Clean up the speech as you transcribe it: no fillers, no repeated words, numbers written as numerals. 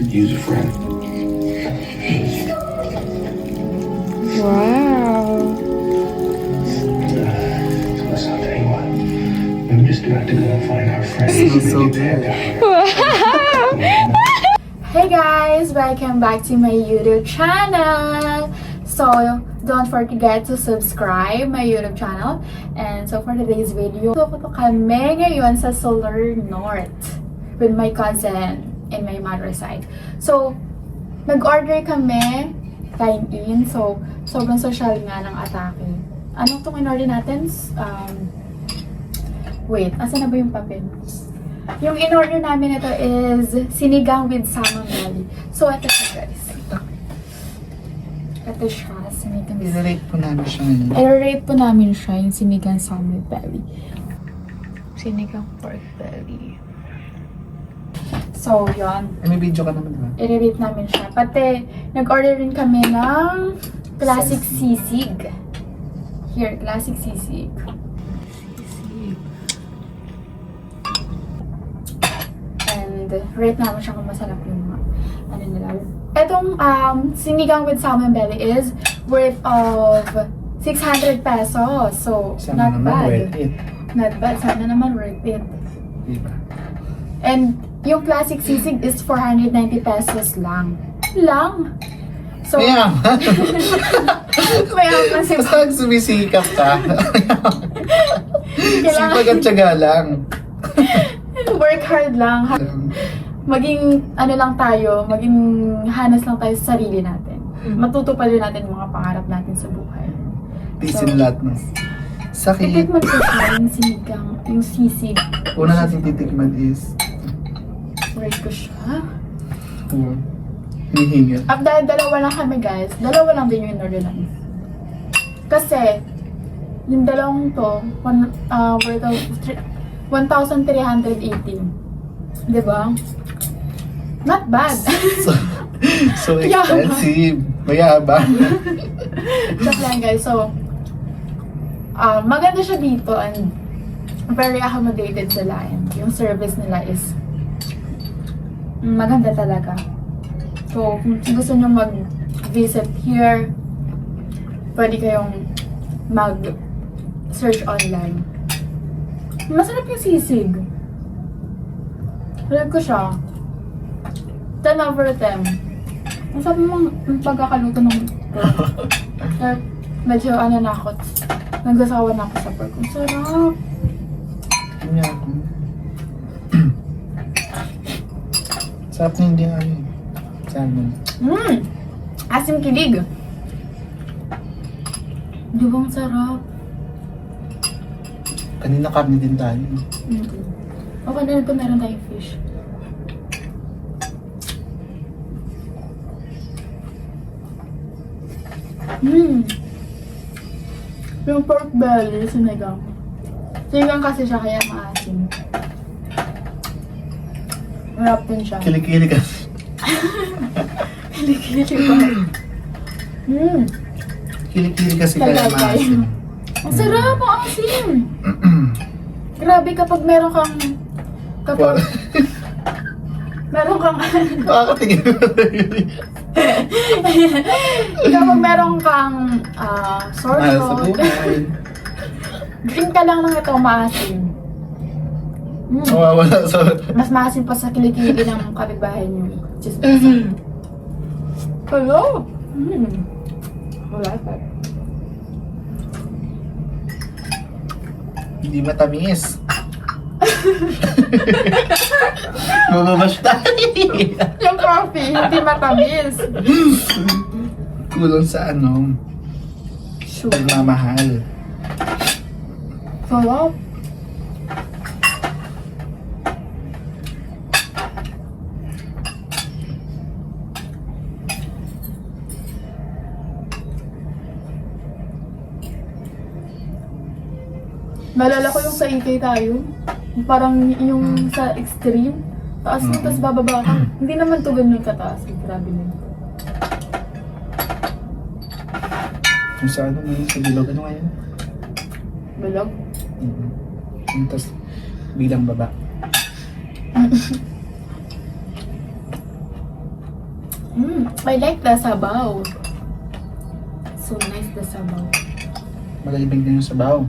could use a friend. Wow. Listen, I'll tell you what. We just have to go and find our friend. So good. Hey guys! Welcome back to my YouTube channel! So, don't forget to subscribe my YouTube channel. And so for today's video, kami ngayon sa Solar North with my cousin and my mother's side. So, nag-order kami, dine-in. So, sobrang social nga ng atake. Anong itong in-order natin? Wait, asan na ba yung papel? Yung in-order namin ito is sinigang with salmon belly. So, ito siya guys. Ito siya, sinigang. I-rate po namin siya ngayon. I-rate po namin siya yung sinigang salmon belly. Sinigang pork belly. So, yun. May video ka naman, diba? I-rate namin siya. Pati, nag-order rin kami ng classic sisig. Here, classic sisig. And rate namin siya kung masarap yung ano nila. Etong sinigang with salmon belly is worth of 600 pesos. So, Sana not naman bad. worth it. Not bad. Sana naman worth it. Diba? And yung classic sisig is 490 pesos lang. Lang! So, Mayaman! mayaman si Basta sumisikap ka. Sipag at tiyaga lang. Work hard lang. Maging ano lang tayo, maging hanas lang tayo sa sarili natin. Matutupad din natin yung mga pangarap natin sa buhay. Tisin lahat mo. Sakit. Titikman ko siya yung sinigang, yung sisig. Una natin titikman is Rate ko siya. hihinga. At dahil dalawa lang kami guys, dalawa lang din yung in-order namin. Kasi, yung dalawang to, worth of 1,318. Diba? Not bad. So expensive. Mayabang. Just lang guys. So, maganda siya dito and very accommodated sila and yung service nila is maganda talaga. So, kung gusto nyo mag-visit here, pwede kayong mag-search online. Masarap yung sisig. Like ko siya. 10 over 10. Ang sabi mo yung pagkakaluto ng medyo ano na ako. Nagsasawa na ako sa pork. Ang sarap. Kanya ako. Sarap na hindi ano. Salmon. Asim kilig. Di ba ang sarap? Kanina karne din tayo. Okay na ito, meron tayong fish. Yung pork belly, sinigang. Sinigang kasi siya kaya maasim. Marap din siya. Kilikili kasi. Kilikili ba? Kilikili kasi kaya Talaga maasim. Ang sarap, ang asim! Grabe kapag meron kang... meron kang... Nakakatingin mo na yun. kapag meron kang sore Mahal sa throat, buhay. drink ka lang ng ito, maasim. Mawawala sa... Mas maasim pa sa kilikili ng kapitbahay niyo. Just hello! Wala pa. Hindi matamis. Mababash tayo. Yung coffee, hindi matamis. Kulang sa ano, Sugar. pagmamahal. Sarap. Nalala ko yung sa ikay tayo. Parang yung sa extreme. Taas mo, tapos bababa ka. Hindi naman to ganun kataas. Grabe na. Kung sa ano ngayon, sa bilog, ano ngayon? Bilog? Tapos bilang baba. I like the sabaw. So nice the sabaw. Malaibig din yung sabaw.